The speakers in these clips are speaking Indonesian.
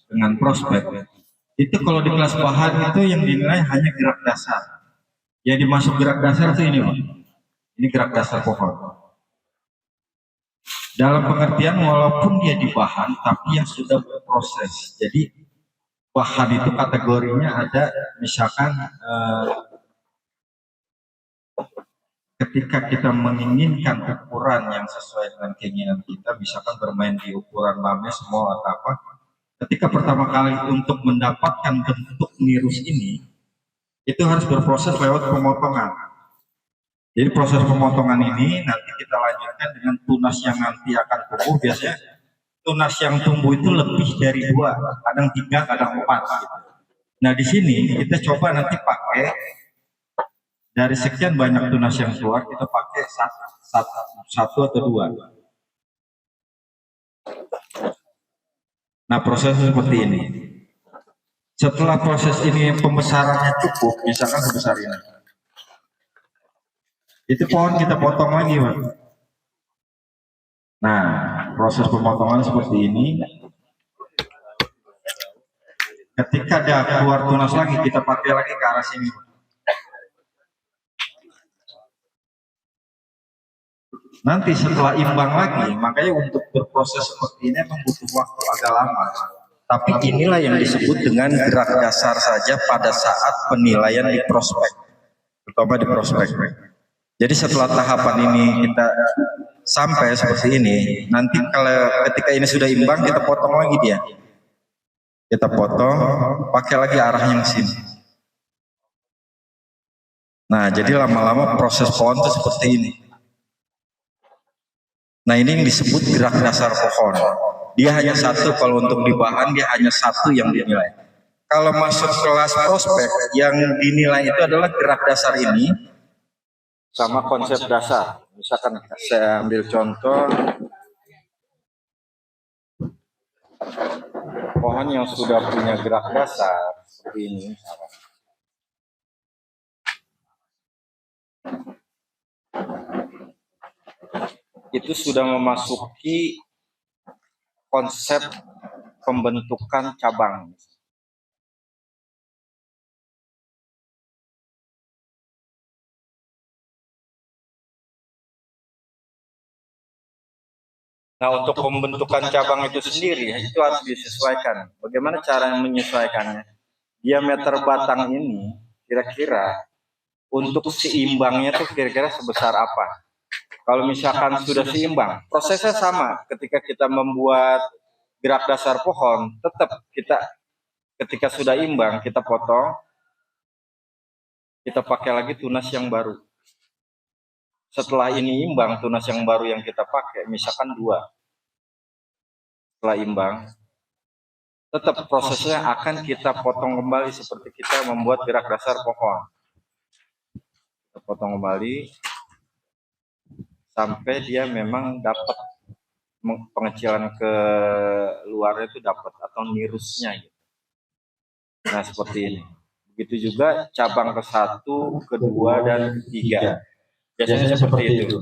dengan prospek, itu kalau di kelas bahan itu yang dinilai hanya gerak dasar. Yang dimasuk gerak dasar itu ini, Pak. Ini gerak dasar pohon. Dalam pengertian walaupun dia di bahan, tapi yang sudah berproses. Jadi bahan itu kategorinya ada, misalkan ketika kita menginginkan ukuran yang sesuai dengan keinginan kita, misalkan bermain di ukuran lame, small atau apa, ketika pertama kali untuk mendapatkan bentuk nirus ini, itu harus berproses lewat pemotongan. Jadi proses pemotongan ini nanti kita lanjutkan dengan tunas yang nanti akan tumbuh. Biasanya tunas yang tumbuh itu lebih dari 2, kadang 3, kadang 4 gitu. Nah di sini kita coba nanti pakai dari sekian banyak tunas yang keluar, kita pakai satu atau 2. Nah prosesnya seperti ini. Setelah proses ini pembesarannya cukup, misalkan sebesar ini, itu pohon kita potong lagi, Pak. Nah proses pemotongan seperti ini. Ketika ada keluar tunas lagi, kita pakai lagi ke arah sini. Nanti setelah imbang lagi, makanya untuk berproses seperti ini memang butuh waktu agak lama. Tapi inilah yang disebut dengan gerak dasar saja pada saat penilaian di prospek, terutama di prospek. Jadi setelah tahapan ini kita sampai seperti ini, nanti kalau ketika ini sudah imbang, kita potong lagi dia. Kita potong, pakai lagi arahnya ke sini. Nah, jadi lama-lama proses pohon itu seperti ini. Nah, ini yang disebut gerak dasar pohon. Dia hanya satu, kalau untuk di bahan dia hanya satu yang dinilai. Kalau masuk kelas prospek, yang dinilai itu adalah gerak dasar ini sama konsep dasar. Misalkan saya ambil contoh pohon yang sudah punya gerak dasar seperti ini. Itu sudah memasuki konsep pembentukan cabang. Nah, untuk pembentukan cabang itu sendiri, itu harus disesuaikan. Bagaimana cara menyesuaikannya? Diameter batang ini, kira-kira untuk seimbangnya itu kira-kira sebesar apa? Kalau misalkan sudah seimbang, prosesnya sama. Ketika kita membuat gerak dasar pohon, tetap kita ketika sudah imbang, kita potong, kita pakai lagi tunas yang baru. Setelah ini imbang, tunas yang baru yang kita pakai, misalkan 2. Setelah imbang, tetap prosesnya akan kita potong kembali seperti kita membuat gerak dasar pohon. Kita potong kembali sampai dia memang dapat pengecilan ke luarnya itu dapat atau nirusnya gitu. Nah seperti ini. Begitu juga cabang ke-1, ke-2, dan ke-3. Biasanya seperti itu.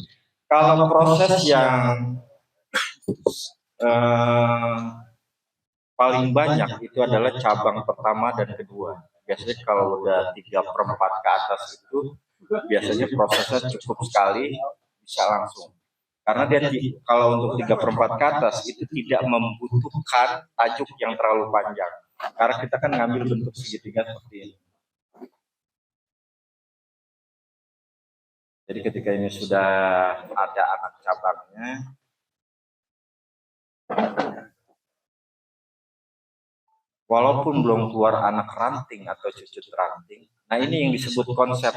Kalau proses yang paling banyak itu adalah cabang pertama dan kedua. Biasanya kalau udah 3/4 ke atas itu biasanya prosesnya cukup sekali, bisa langsung. Karena dia kalau untuk 3/4 ke atas itu tidak membutuhkan tajuk yang terlalu panjang. Karena kita kan ngambil bentuk segitiga seperti ini. Jadi ketika ini sudah ada anak cabangnya, walaupun belum keluar anak ranting atau cucut ranting, nah ini yang disebut konsep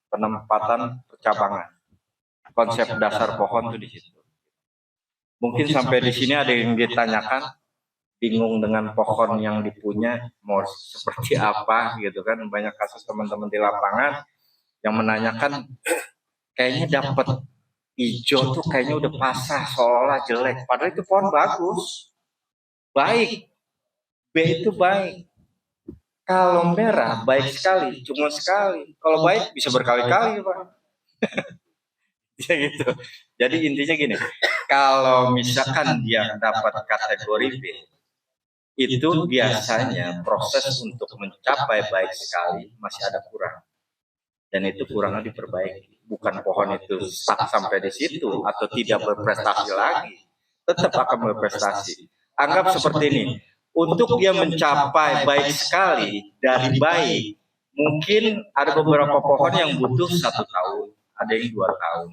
penempatan percabangan. Konsep dasar pohon itu di situ. Mungkin sampai di sini ada yang ditanyakan, bingung dengan pohon yang dipunya mau seperti apa gitu kan. Banyak kasus teman-teman di lapangan yang menanyakan, kayaknya dapat hijau tuh kayaknya udah pasah, seolah jelek. Padahal itu pohon bagus, baik. B itu baik. Kalau merah baik sekali, cuma sekali. Kalau baik bisa berkali-kali, Pak. Ya gitu. Jadi intinya gini, kalau misalkan dia dapat kategori B, itu biasanya proses untuk mencapai baik sekali masih ada kurang, dan itu kurangnya diperbaiki. Bukan pohon itu stuck sampai di situ atau tidak berprestasi lagi, tetap akan berprestasi. Anggap seperti ini, untuk dia mencapai baik sekali dari baik, mungkin ada beberapa pohon yang butuh 1 tahun, ada yang 2 tahun.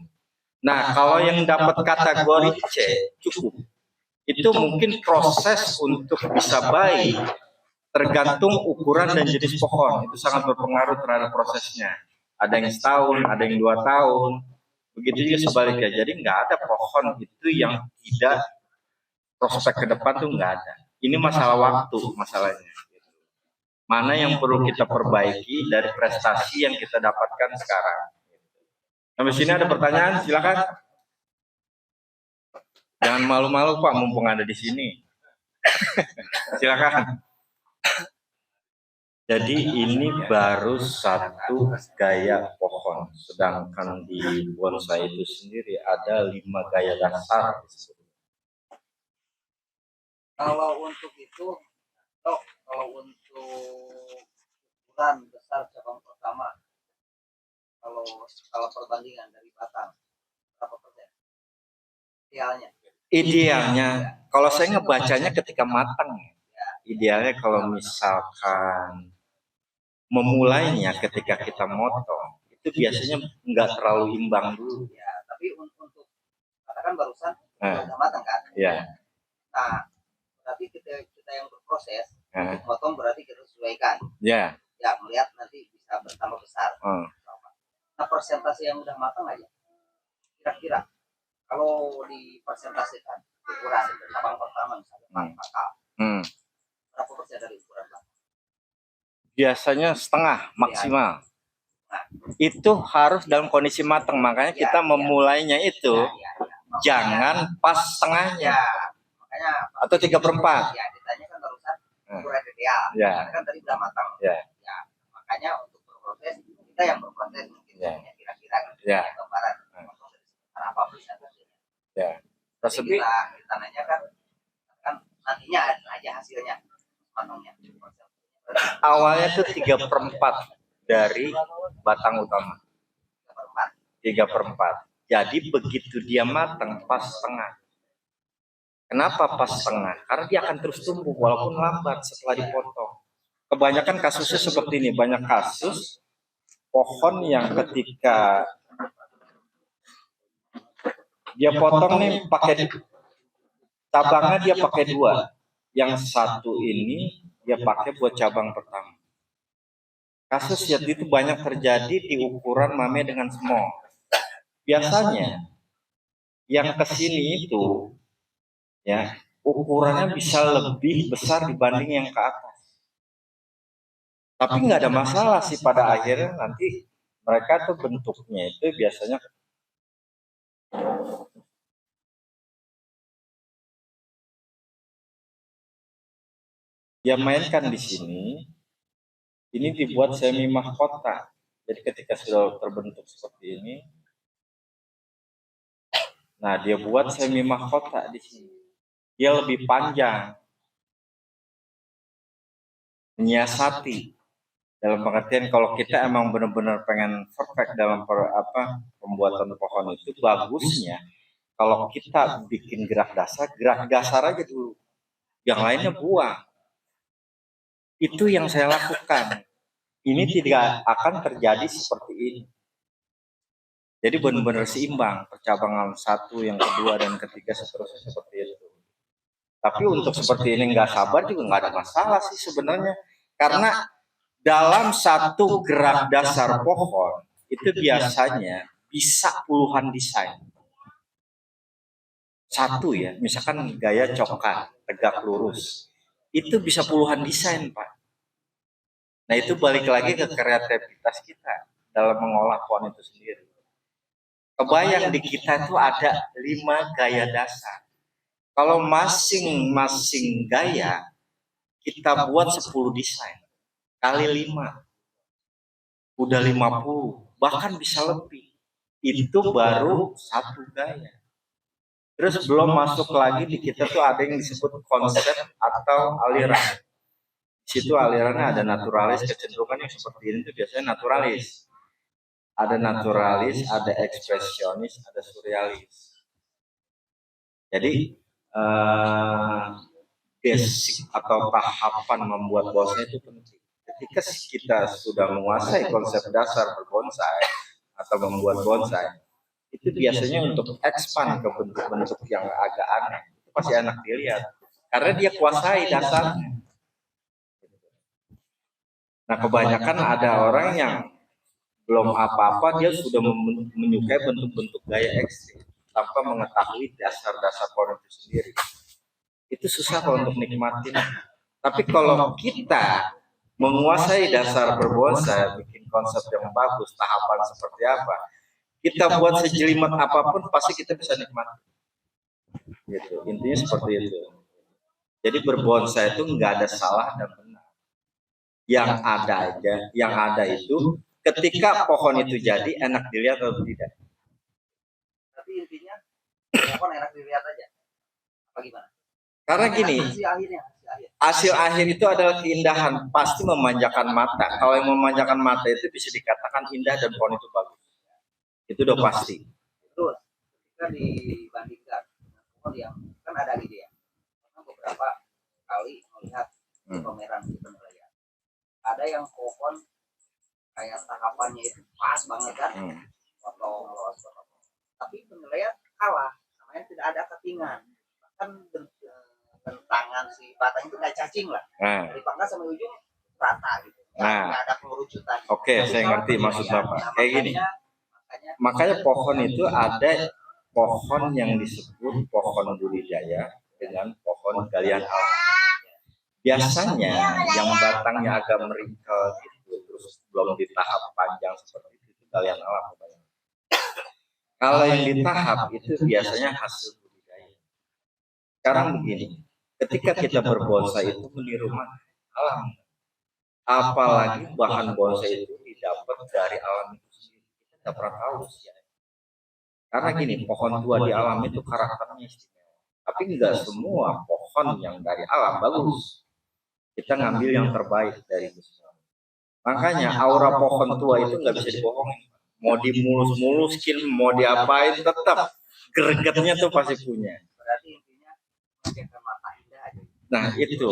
Nah, kalau yang dapat kategori C cukup. Itu mungkin proses untuk bisa baik tergantung ukuran dan jenis pohon. Itu sangat berpengaruh terhadap prosesnya. Ada yang setahun, ada yang 2 tahun. Begitu juga sebaliknya. Jadi nggak ada pohon itu yang tidak prospek ke depan tuh nggak ada. Ini masalah waktu masalahnya. Mana yang perlu kita perbaiki dari prestasi yang kita dapatkan sekarang. Sampai sini ada pertanyaan, silakan. Jangan malu-malu Pak, mumpung ada di sini. Silakan. Jadi ini baru satu gaya pohon, sedangkan di bonsai itu sendiri ada 5 gaya dasar. Kalau untuk itu, kalau untuk ukuran besar cabang pertama, kalau perbandingan dari batang, berapa persen? Idealnya, kalau saya ngebacanya ketika matang, idealnya kalau misalkan memulainya ketika kita motong, itu biasanya nggak terlalu imbang dulu. Ya, tapi untuk katakan barusan udah matang kan? Ya. Nah, berarti kita yang berproses, potong berarti kita sesuaikan. Ya. Ya, melihat nanti bisa bertambah besar. Nah, persentase yang udah matang aja, kira-kira kalau dipresentasikan ukuran cabang pertama misalnya bakal berapa persen dari ukuran bakal? Biasanya setengah maksimal. Nah, itu harus dalam kondisi matang, makanya kita memulainya itu jangan pas setengahnya. Makanya atau 3/4. Ya, ditanya kan barusan ukuran ideal. Kan tadi udah matang. Ya, makanya untuk berproses kita yang berproses mungkin kira-kira gambaran apa presentasinya. Ya. Tapi kita nanya kan nantinya aja hasilnya matangnya. Awalnya tuh 3/4 dari batang utama. 3/4. Jadi begitu dia matang pas setengah. Kenapa pas setengah? Karena dia akan terus tumbuh walaupun lambat setelah dipotong. Kebanyakan kasusnya seperti ini. Banyak kasus pohon yang ketika dia potong nih pakai cabangnya dia pakai 2. Yang satu ini dia pakai buat cabang pertama. Kasus itu banyak terjadi di ukuran mame dengan small. Biasanya yang kesini itu ya ukurannya bisa lebih besar dibanding yang ke atas. Tapi nggak ada masalah sih, pada akhirnya nanti mereka tuh bentuknya itu biasanya dia mainkan di sini. Ini dibuat semi mahkota. Jadi ketika sudah terbentuk seperti ini, nah dia buat semi mahkota di sini. Dia lebih panjang, menyiasati. Dalam pengertian kalau kita emang benar-benar pengen perfect dalam pembuatan pohon itu, bagusnya kalau kita bikin gerak dasar aja dulu. Yang lainnya buang. Itu yang saya lakukan. Ini tidak akan terjadi seperti ini. Jadi benar-benar seimbang, percabangan satu, yang kedua, dan ketiga seterusnya seperti itu. Tapi untuk seperti ini nggak sabar juga nggak ada masalah sih sebenarnya. Karena dalam satu gerak dasar pohon itu biasanya bisa puluhan desain. Satu ya, misalkan gaya coklat, tegak lurus. Itu bisa puluhan desain, Pak. Nah itu balik lagi ke kreativitas kita dalam mengolah pohon itu sendiri. Kebayang di kita itu ada 5 gaya dasar. Kalau masing-masing gaya kita buat 10 desain kali 5, udah 50, bahkan bisa lebih. Itu baru satu gaya. Terus belum masuk lagi di kita tuh ada yang disebut konsep atau aliran. Di situ alirannya ada naturalis, kecenderungan yang seperti ini tuh biasanya naturalis. Ada naturalis, ada ekspresionis, ada surrealis. Jadi basic atau tahapan membuat bonsai itu penting. Ketika kita sudah menguasai konsep dasar berbonsai atau membuat bonsai, itu biasanya untuk expand ke bentuk-bentuk yang agak aneh, itu pasti enak dilihat karena dia kuasai dasarnya. Nah, kebanyakan ada orang yang belum apa-apa dia sudah menyukai bentuk-bentuk gaya ekstrim tanpa mengetahui dasar-dasar pohon itu sendiri. Itu susah kalau untuk nikmatin. Tapi kalau kita menguasai dasar berbonsai, bikin konsep yang bagus, tahapan seperti apa, kita buat sejelimet apapun pasti kita bisa nikmati. Gitu. Intinya seperti itu. Jadi berbonsai itu nggak ada salah dan benar. Yang ada aja, yang ada itu ketika pohon itu jadi enak dilihat atau tidak. Tapi intinya pohon enak dilihat aja. Apa gimana? Karena gini, hasil akhir itu adalah keindahan, pasti memanjakan mata. Kalau yang memanjakan mata itu bisa dikatakan indah dan pohon itu bagus. Itu udah pasti. Terus, ketika dibandingkan dengan pohon yang kan ada gitu ya, karena beberapa kali melihat pameran di penilaian, ada yang pohon kayak tahapannya itu pas banget kan, potong, tapi penilaian kalah, namanya tidak ada kepingan, bahkan bentangan si batang itu kayak cacing lah, dari pangkal sampai ujung rata gitu, nggak ada pengerucutan. Oke, saya ngerti maksud Bapak. Kayak gini. Makanya pohon itu ada pohon yang disebut pohon budidaya dengan pohon galian alam. Biasanya yang batangnya agak meringkel gitu, terus belum di tahap panjang seperti itu galian alam. Kalau yang di tahap itu biasanya hasil budidaya. Sekarang begini, ketika kita berbonsai itu meniru alam. Apalagi bahan bonsai itu didapat dari alam itu sendiri. Kita pernah tahu sih. Karena gini, pohon tua di alam itu karakternya istimewa. Tapi enggak semua pohon yang dari alam bagus. Kita ngambil yang terbaik dari itu semua. Makanya aura pohon tua itu nggak bisa dibohongin. Mau dimulus-muluskin, mau diapain, tetap gregetnya tuh pasti punya. Berarti intinya mata indah aja. Nah itu.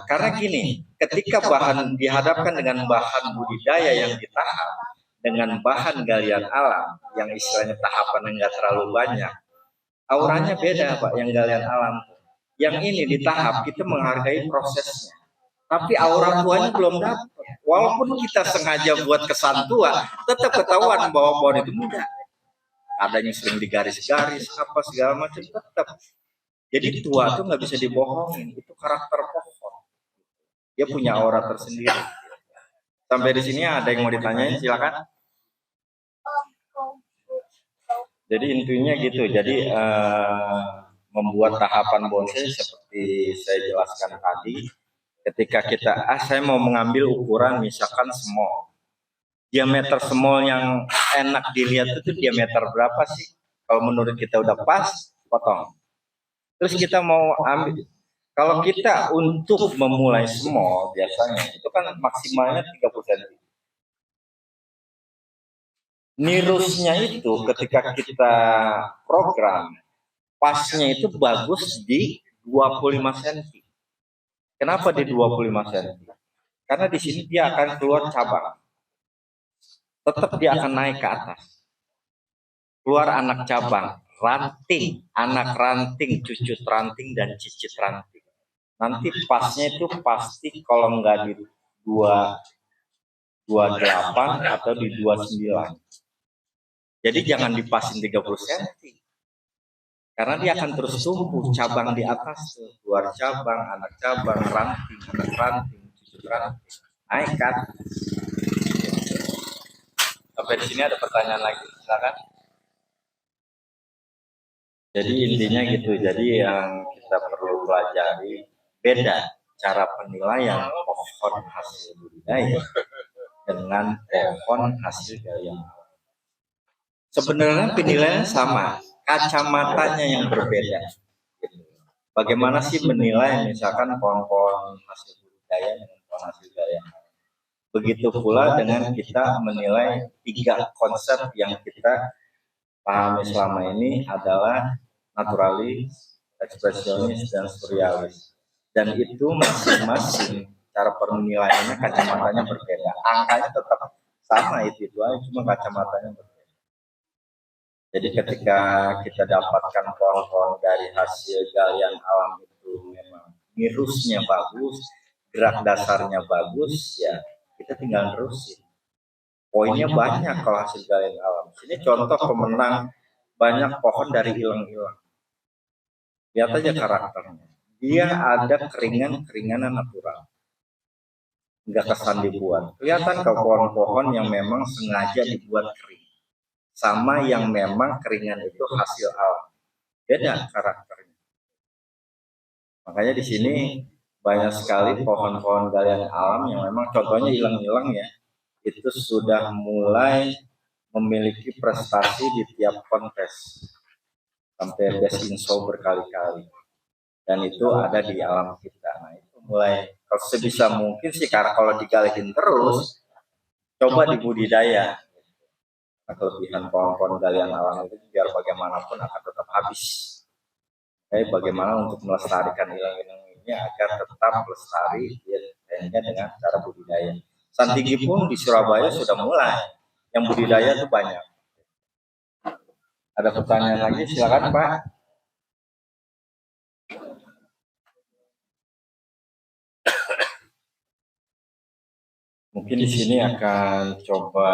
Karena gini, ketika bahan dihadapkan dengan bahan budidaya yang ditahap, dengan bahan galian alam yang istilahnya tahapan enggak terlalu banyak, auranya beda Pak. Yang galian alam, yang ini ditahap kita menghargai prosesnya, tapi aura tuanya belum dapat. Walaupun kita sengaja buat kesan tua, tetap ketahuan bahwa pohon itu muda. Adanya sering digaris-garis apa segala macam tetap. Jadi tua tuh nggak bisa dibohongin, itu karakter pohon. Dia punya aura tersendiri. Sampai di sini ada yang mau ditanyain, silakan. Jadi intinya gitu. Jadi membuat tahapan bonsai seperti saya jelaskan tadi. Ketika kita, saya mau mengambil ukuran misalkan small. Diameter small yang enak dilihat itu diameter berapa sih? Kalau menurut kita udah pas, potong. Terus kita mau ambil, kalau kita untuk memulai small biasanya itu kan maksimalnya 30 cm. Nirusnya itu ketika kita program, pasnya itu bagus di 25 cm. Kenapa di 25 cm? Karena di sini dia akan keluar cabang. Tetap dia akan naik ke atas. Keluar anak cabang, ranting, anak ranting, cucut ranting, dan cicit ranting. Nanti pasnya itu pasti kalau nggak di 28 atau di 29. Jadi jangan dipasin 30 cm. Karena dia akan terus tumbuh cabang di atas tuh. Keluar cabang, anak ranting, anak ranting, cucut ranting. Naik kan? Sampai di sini ada pertanyaan lagi, silakan. Jadi intinya gitu. Jadi yang kita perlu pelajari beda cara penilaian pohon hasil budidaya dengan pohon hasil galian. Sebenarnya penilaian sama, kacamatanya yang berbeda. Bagaimana sih menilai misalkan pohon-pohon hasil budidaya dengan pohon hasil budidaya? Begitu pula dengan kita menilai 3 konsep yang kita pahami selama ini adalah naturalis, ekspresionis, dan surrealis. Dan itu masing-masing cara penilaiannya kacamatanya berbeda. Angkanya tetap sama itu aja, cuma kacamatanya berbeda. Jadi ketika kita dapatkan pohon-pohon dari hasil galian alam itu memang mirusnya bagus, gerak dasarnya bagus, ya kita tinggal terusin. Poinnya banyak kalau hasil galian alam. Ini contoh pemenang banyak pohon dari hilang-hilang. Lihat aja karakternya. Dia ada keringan-keringanan natural. Nggak kesan dibuat. Kelihatan ke pohon-pohon yang memang sengaja dibuat kering. Sama yang memang keringan itu hasil alam. Beda karakternya. Makanya di sini banyak sekali pohon-pohon galian alam yang memang contohnya hilang-hilang ya. Itu sudah mulai memiliki prestasi di tiap kontes. Sampai best in show berkali-kali. Dan itu ada di alam kita. Nah itu mulai, kalau sebisa mungkin sih karena kalau digaliin terus, coba dibudidaya. Nah, kelebihan pohon-pohon galian alam itu biar bagaimanapun akan tetap habis. Bagaimana untuk melestarikan hilang-hilang ini agar tetap lestari dengan cara budidaya. Santigi pun di Surabaya sudah mulai, yang budidaya itu banyak. Ada pertanyaan lagi, silakan Pak. Mungkin di sini akan coba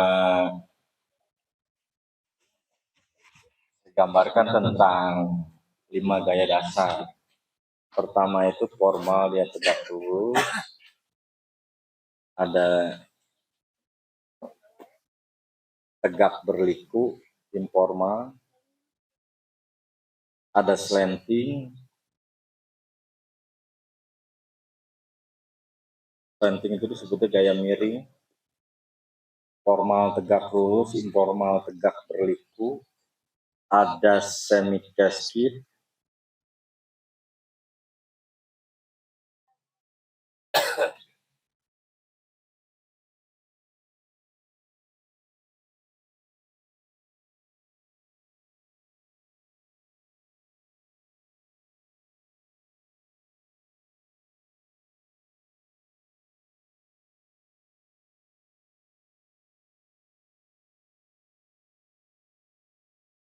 gambarkan tentang 5 gaya dasar. Pertama itu formal, dia tegak lurus. Ada tegak berliku, informal. Ada slanting. Slanting itu disebutnya gaya miring. Formal tegak lurus, informal tegak berliku. Ada semi cascade.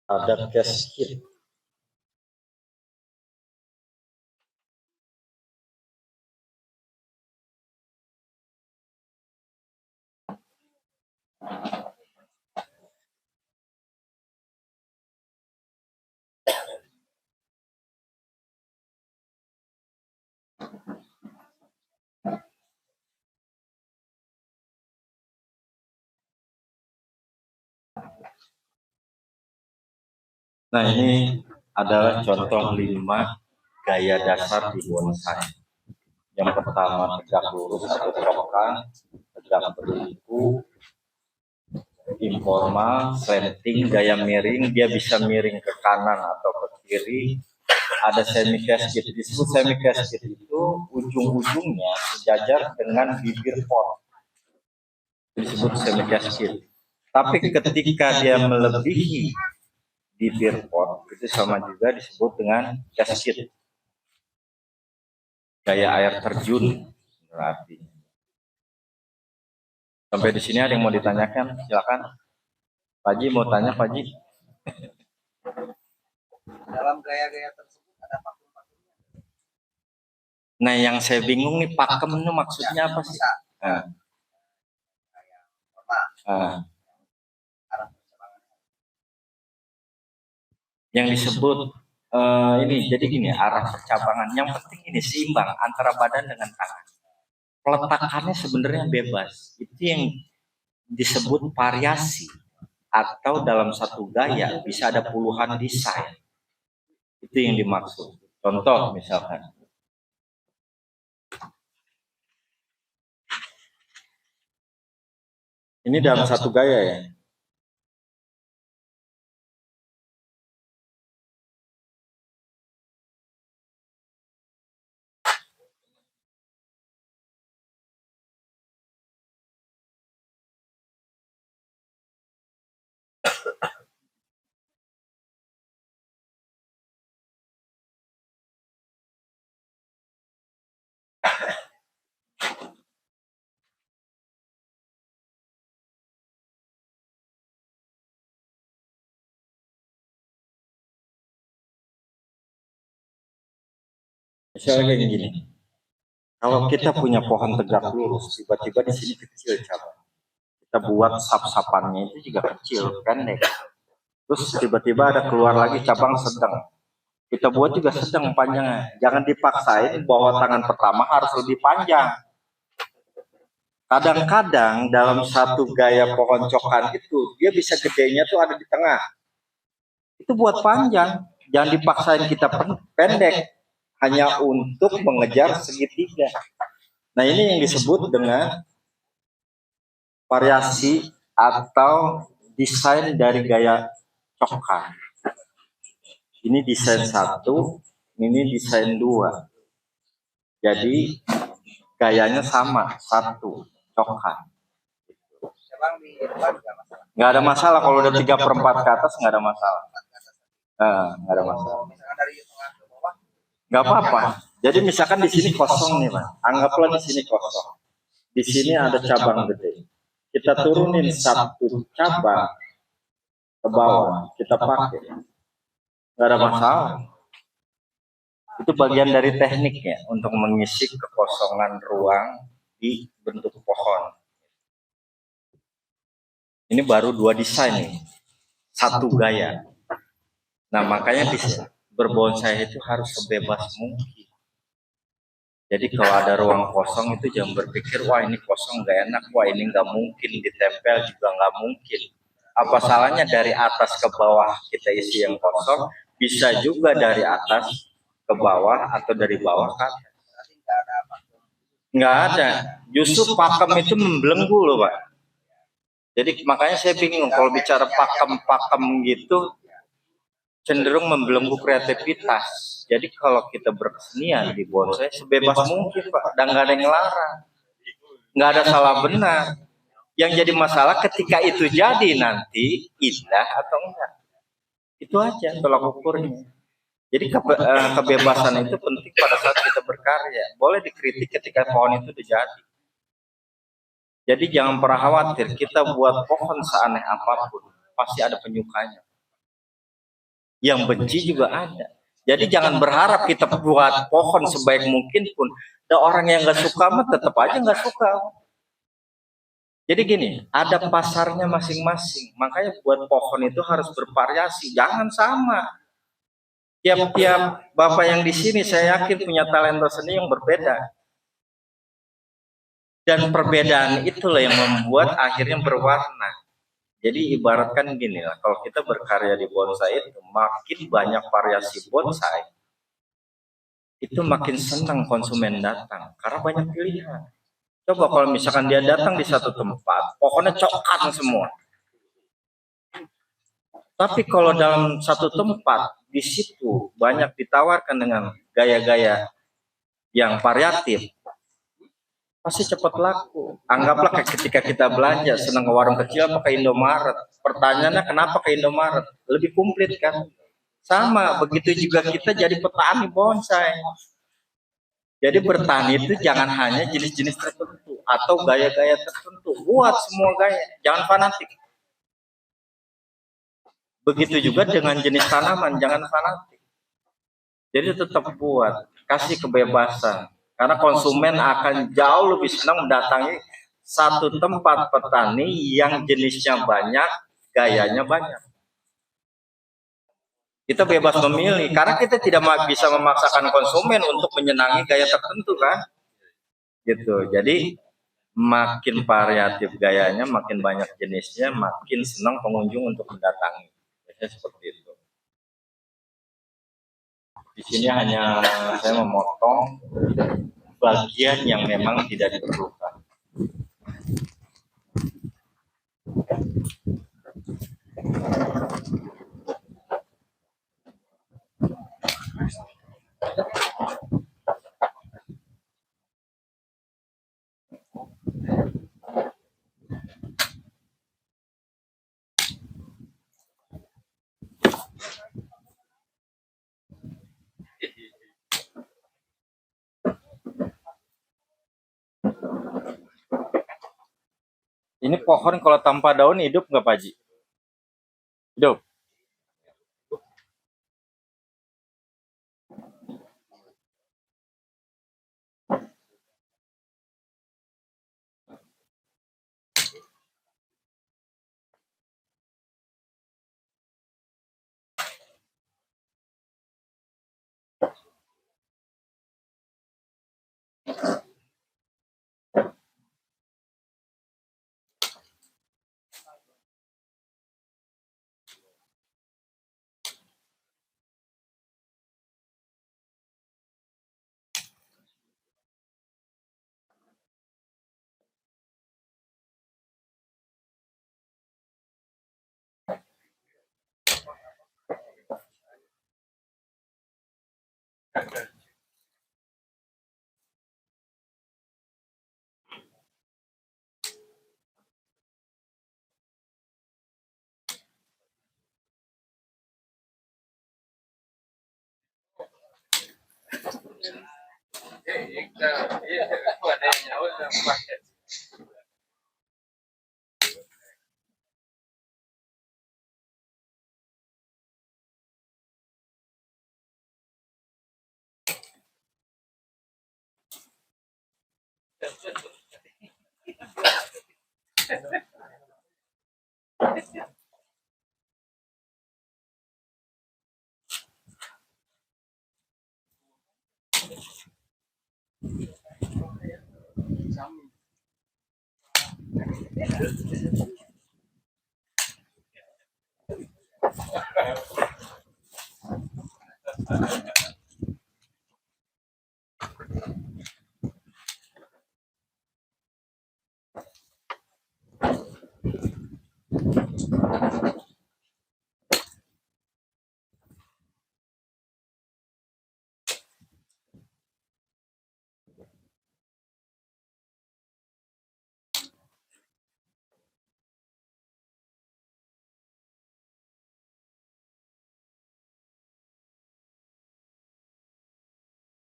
Ada cascade. Nah ini adalah contoh 5 gaya dasar di bonsai. Yang pertama tegak lurus atau cokkan, tegak berliku, informal, slanting, gaya miring, dia bisa miring ke kanan atau ke kiri. Ada semi cascade. Disebut semi cascade itu ujung-ujungnya sejajar dengan bibir pot. Disebut semi cascade. Tapi ketika dia melebihi bibir pot, itu sama juga disebut dengan cascade. Gaya air terjun berarti. Sampai di sini ada yang mau ditanyakan? Silakan. Pak Haji mau tanya, Pak Haji. Dalam gaya-gaya tersebut ada pakem-pakemnya. Nah, yang saya bingung nih pakem itu maksudnya apa sih? Nah. Yang disebut ini, jadi gini, arah percabangan. Yang penting ini seimbang antara badan dengan tangan. Peletakannya sebenarnya bebas. Itu yang disebut variasi. Atau dalam satu gaya bisa ada puluhan desain. Itu yang dimaksud. Contoh misalkan. Ini dalam satu gaya ya. Misalnya kayak gini, kalau kita punya pohon tegak lurus, tiba-tiba di sini kecil cabang. Kita buat sap-sapannya itu juga kecil, pendek. Terus tiba-tiba ada keluar lagi cabang sedang. Kita buat juga sedang panjangnya. Jangan dipaksain bahwa tangan pertama harus lebih panjang. Kadang-kadang dalam satu gaya pohon cokan itu, dia bisa gedenya tuh ada di tengah. Itu buat panjang. Jangan dipaksain kita pendek. Hanya untuk mengejar segitiga. Nah ini yang disebut dengan variasi atau desain dari gaya cokan. Ini desain 1, ini desain 2. Jadi gayanya sama, 1, cokan. Nggak ada masalah kalau udah 3/4 ke atas, nggak ada masalah. Nggak ada masalah. Nggak apa-apa. Jadi misalkan di sini kosong nih, Pak. Anggaplah di sini kosong. Di sini ada cabang gede. Kita turunin 1 cabang ke bawah, kita pakai. Nggak ada masalah. Itu bagian dari teknik ya, untuk mengisi kekosongan ruang di bentuk pohon. Ini baru 2 desain nih, 1 gaya. Nah makanya berbonsai itu harus sebebas mungkin. Jadi kalau ada ruang kosong itu jangan berpikir, wah ini kosong gak enak, wah ini gak mungkin, ditempel juga gak mungkin. Apa salahnya dari atas ke bawah kita isi yang kosong, bisa juga dari atas ke bawah atau dari bawah ke atas. Nggak ada, justru pakem itu membelenggu loh Pak. Jadi makanya saya bingung kalau bicara pakem-pakem gitu, cenderung membelenggu kreativitas. Jadi kalau kita berkesenian di bonsai sebebas mungkin Pak, dan nggak ada yang ngelarang, nggak ada salah benar. Yang jadi masalah ketika itu jadi nanti indah atau enggak, itu aja tolak ukurnya. Jadi kebebasan itu penting pada saat kita berkarya. Boleh dikritik ketika pohon itu jadi. Jadi jangan pernah khawatir, kita buat pohon seaneh apapun pasti ada penyukanya. Yang benci juga ada. Jadi jangan berharap kita buat pohon sebaik mungkin pun, ada orang yang nggak suka mah tetap aja nggak suka. Jadi gini, ada pasarnya masing-masing. Makanya buat pohon itu harus bervariasi, jangan sama. Tiap-tiap bapak yang di sini saya yakin punya talenta seni yang berbeda. Dan perbedaan itulah yang membuat akhirnya berwarna. Jadi ibaratkan gini lah, kalau kita berkarya di bonsai itu makin banyak variasi bonsai, itu makin senang konsumen datang karena banyak pilihan. Coba kalau misalkan dia datang di satu tempat, pohonnya cokan semua. Tapi kalau dalam satu tempat, di situ banyak ditawarkan dengan gaya-gaya yang variatif, pasti cepat laku. Anggaplah ketika kita belanja, senang ke warung kecil apa ke Indomaret. Pertanyaannya kenapa ke Indomaret? Lebih komplit kan? Sama, begitu juga kita jadi petani bonsai. Jadi bertani itu jangan hanya jenis-jenis tertentu atau gaya-gaya tertentu. Buat semua gaya, jangan fanatik. Begitu juga dengan jenis tanaman, jangan fanatik. Jadi tetap buat, kasih kebebasan. Karena konsumen akan jauh lebih senang mendatangi satu tempat petani yang jenisnya banyak, gayanya banyak. Kita bebas memilih, karena kita tidak bisa memaksakan konsumen untuk menyenangi gaya tertentu kan. Gitu. Jadi makin variatif gayanya, makin banyak jenisnya, makin senang pengunjung untuk mendatangi. Biasanya seperti itu. Di sini hanya saya memotong bagian yang memang tidak diperlukan. Ini pohon kalau tanpa daun hidup nggak Pak Haji? Hidup.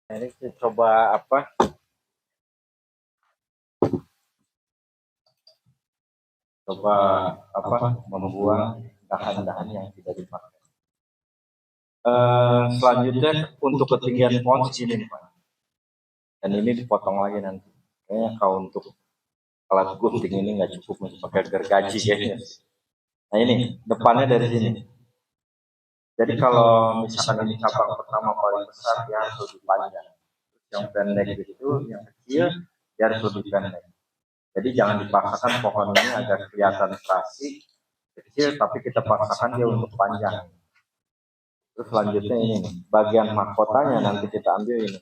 Ini kita coba apa? Coba membuang dahan-dahan yang tidak dipakai. Selanjutnya untuk ketinggian pohon segini nih Pak. Dan ini dipotong lagi nanti. Kayaknya kalau untuk alat gunting ini nggak cukup pakai gergaji kayaknya. Nah ini depannya dari sini. Jadi kalau misalkan ini cabang pertama paling besar dia harus lebih panjang. Yang pendek itu, yang kecil dia harus lebih pendek. Jadi jangan dipaksakan pohon ini agar kelihatan serasi kecil, tapi kita paksakan dia untuk panjang. Terus selanjutnya ini nih, bagian mahkotanya nanti kita ambil ini.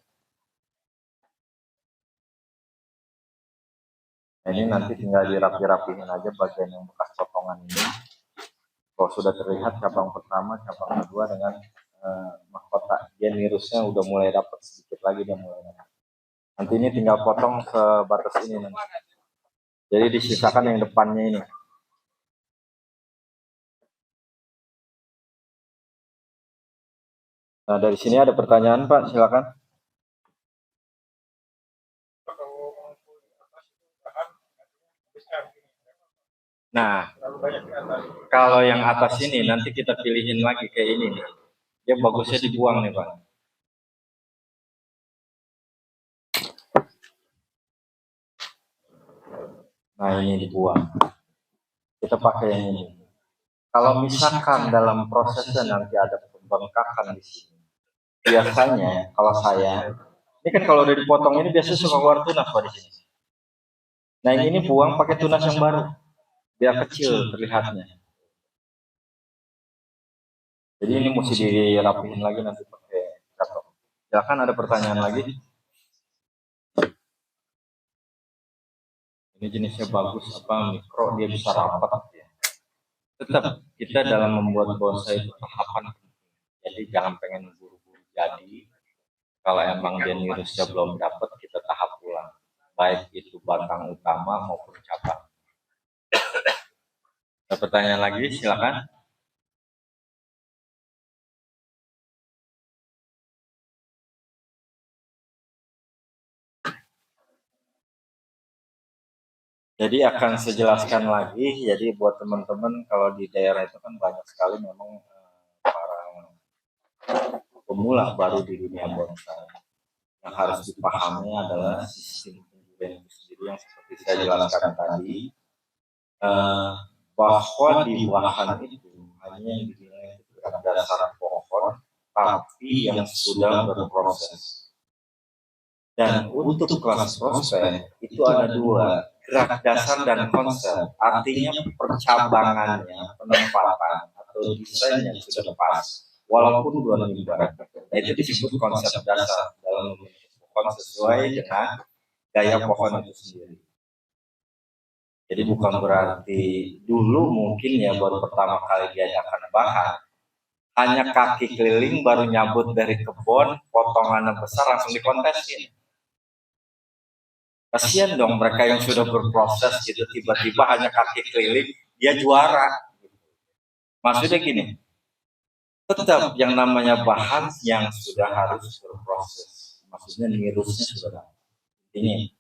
Nah, ini nanti tinggal dirapi-rapihin aja bagian yang bekas potongan ini. Kalau sudah terlihat cabang pertama, cabang kedua dengan mahkota, dia nirusnya udah mulai dapat sedikit lagi, dia mulai dapat. Nanti ini tinggal potong sebatas ini nanti. Jadi disisakan yang depannya ini. Nah dari sini ada pertanyaan Pak, silakan. Nah, kalau yang atas ini nanti kita pilihin lagi kayak ini nih. Dia bagusnya dibuang nih Pak. Nah ini dibuang. Kita pakai yang ini. Kalau misalkan dalam prosesnya nanti ada pembengkakan di sini, biasanya kalau saya, ini kan kalau udah dipotong ini biasanya suka keluar tunas Pak di sini. Nah yang ini buang pakai tunas yang baru, biar kecil terlihatnya. Jadi ini mesti dirapihin lagi nanti pakai katok. Silakan ada pertanyaan lagi. Ini jenisnya bagus apa mikro, dia bisa rapat ya. Tetap kita dalam membuat bonsai itu tahapan, jadi jangan pengen buru-buru jadi. Kalau emang dia nirusnya belum dapat, kita tahap ulang, baik itu batang utama maupun cabang. Ada pertanyaan lagi, silakan. Jadi akan saya jelaskan lagi. Jadi buat teman-teman kalau di daerah itu kan banyak sekali memang para pemula baru di dunia bonsai. Yang harus dipahami adalah sistem penjualan itu sendiri yang seperti saya jelaskan tadi, bahwa di bahan itu hanya yang dinilai itu berdasar pohon, tapi yang sudah berproses. Dan untuk kelas prospek itu ada dua, gerak dasar dan konsep. Artinya percabangannya, penempatan atau desain yang sudah pas, walaupun belum dibuat. Nah, itu disebut konsep dasar dalam pohon sesuai dengan gaya pohon itu sendiri. Jadi bukan berarti dulu mungkin ya baru pertama kali diadakan bahan, hanya kaki keliling baru nyabut dari kebun, potongannya besar langsung dikontesin. Kasihan dong mereka yang sudah berproses gitu, tiba-tiba hanya kaki keliling, dia juara. Maksudnya gini, tetap yang namanya bahan yang sudah harus berproses, maksudnya nirusnya sudah ini.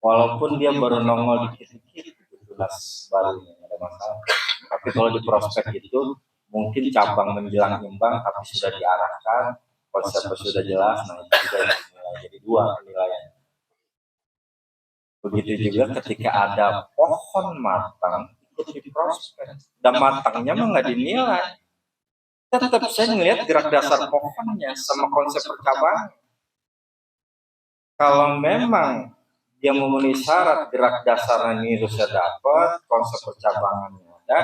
Walaupun dia baru nongol dikit-dikit, 17 baru ada masalah. Tapi kalau di prospek itu mungkin cabang menjelang imbang, tapi sudah diarahkan, konsepnya sudah jelas, nah itu juga dinilai jadi 2 penilaian. Begitu juga ketika ada pohon matang itu di prospek, dan matangnya mah nggak dinilai. Tetap saya ngelihat gerak dasar pohonnya sama konsep percabangan. Kalau memang dia memenuhi syarat gerak dasarnya nirusnya dapat, konsep percabangannya ada,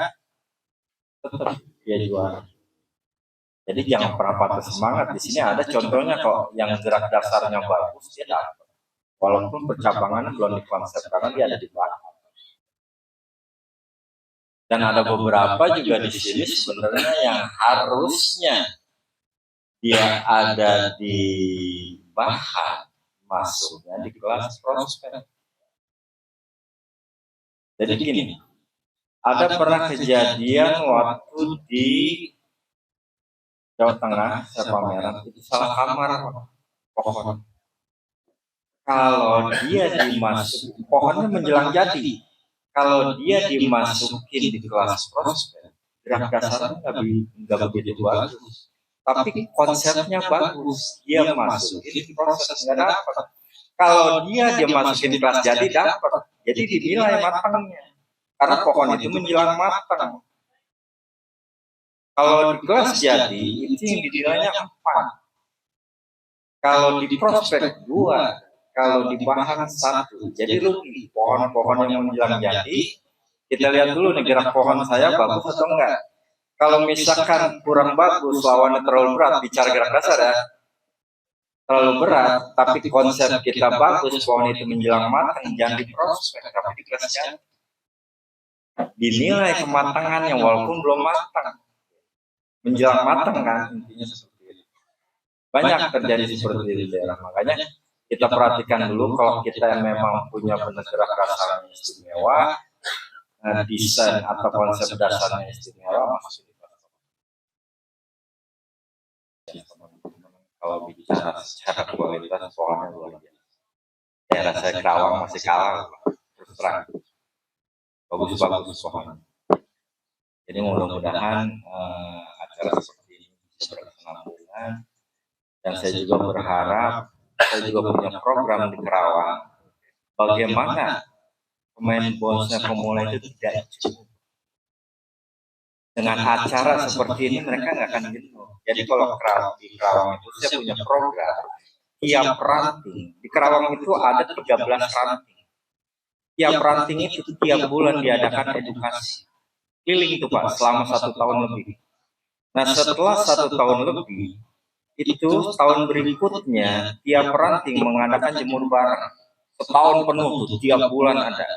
tetap dia juara. Jadi jangan pernah patah semangat. Di sini ada contohnya kok yang gerak dasarnya bagus dia dapat, walaupun percabangannya belum dikonsep karena dia ada di belakang. Dan ada beberapa juga di sini sebenarnya yang harusnya dia ada di bahan masuknya di kelas prospek. Jadi gini, ada pernah kejadian waktu di Jawa Tengah, saya pameran, itu salah kamar pohon. Kalau dia dimasuk, pohonnya menjelang jadi. Kalau dia dimasukin di kelas prospek, gerak dasarnya nggak begitu bagus. Tapi konsepnya bagus, dia masukin proses nggak dapat. Kalau dia masukin kelas jadi dapat, jadi dinilai matangnya. Karena pohon itu menjelang matang. Kalau di kelas jadi, itu yang dinilainya 4. Kalau di prospek 2, kalau di bahan 1. Jadi rugi. Pohon-pohon yang menjelang jadi, kita lihat dulu nih gerak pohon saya bagus atau enggak. Kalau misalkan kurang bagus, lawannya terlalu berat, bicara gerak dasar ya, terlalu berat, tapi konsep kita bagus, pohon itu menjelang matang, jangan di prospek, tapi di kelas jadi. Dinilai kematangannya walaupun belum matang. Menjelang matang kan, intinya seperti itu. Banyak terjadi seperti itu di daerah, makanya kita perhatikan dulu kalau kita memang punya benar gerak dasar istimewa, desain atau konsep dasarnya istimewa, masuk di kalau bicara secara kualitas pohonnya luar biasa. Daerah saya Kerawang masih kalah, terus terang. Bagus-bagus pohonnya. Jadi mudah-mudahan acara seperti ini bisa berkesinambungan, dan saya juga berharap, saya juga punya program di Kerawang, bagaimana pemain bonsai pemula itu tidak jenuh. Dengan acara seperti ini mereka nggak akan jenuh. Jadi kalau di Kerawang itu saya punya program, tiap ranting, di Kerawang itu ada 13 ranting. Tiap ranting itu tiap bulan diadakan edukasi. Keliling itu Pak, selama 1 tahun lebih. Nah setelah 1 tahun lebih, itu tahun berikutnya tiap ranting mengadakan jemur bareng. Setahun penuh tuh, tiap bulan ada.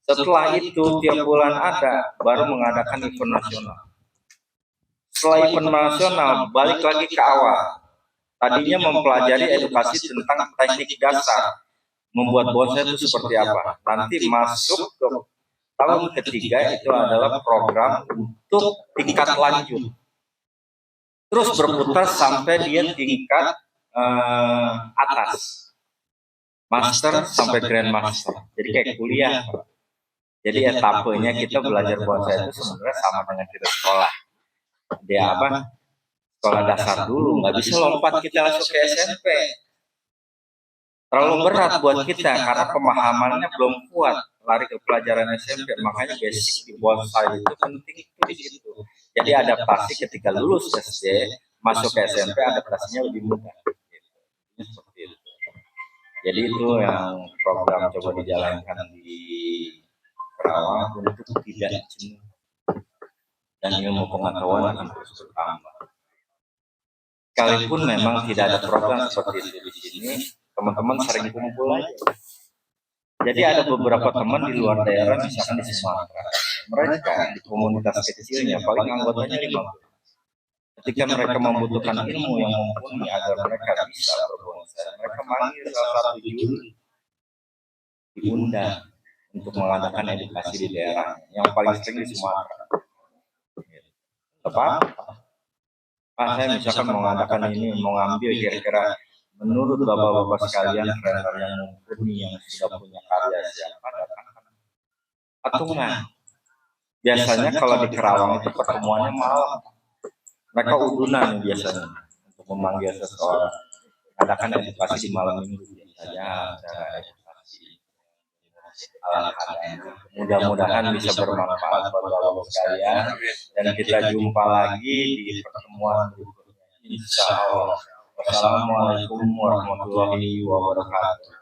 Setelah itu tiap bulan ada, baru mengadakan event nasional. Setelah event nasional, balik lagi ke awal. Tadinya mempelajari edukasi tentang teknik dasar, membuat bonsai itu seperti apa. Nanti masuk ke tahun ketiga itu adalah program untuk tingkat lanjut. Terus berputar sampai dia tingkat atas, master sampai grandmaster. Jadi kayak kuliah. Jadi etapenya kita belajar bonsai itu sebenarnya sama dengan kita sekolah. Dia apa? Sekolah dasar dulu, nggak bisa lompat kita langsung ke SMP. Terlalu berat buat kita karena pemahamannya belum kuat. Lari ke pelajaran SMP, makanya basic di bonsai itu penting itu di situ. Jadi adaptasi ketika lulus SD, masuk ke SMP adaptasinya lebih mudah. Seperti itu. Jadi itu yang program coba dijalankan di Kerawang untuk tidak jenuh, dan ilmu pengetahuan akan terus bertambah. Sekalipun memang tidak ada program seperti itu di sini, teman-teman sering kumpul aja. Jadi ada beberapa teman di luar daerah, misalkan di Sumatera, mereka di komunitas kecilnya paling anggotanya 5. Ketika mereka membutuhkan ilmu yang mumpuni agar mereka bisa berbonsai, mereka manggil salah satu juri, diundang untuk mengadakan edukasi di daerah yang paling sering di Sumatera. Apa? Pak, saya misalkan mau mengadakan ini, mau ngambil kira-kira menurut bapak-bapak sekalian, trainer yang mumpuni yang sudah punya karya siapa datang atau enggak? Biasanya kalau di Kerawang itu pertemuannya malam. Mereka udunan biasanya untuk memanggil seseorang. Adakan edukasi di malam minggu saja, cara edukasi. Mudah-mudahan bisa bermanfaat buat bapak sekalian, dan kita jumpa lagi di pertemuan berikutnya. Insya Allah. Wassalamualaikum warahmatullahi wabarakatuh.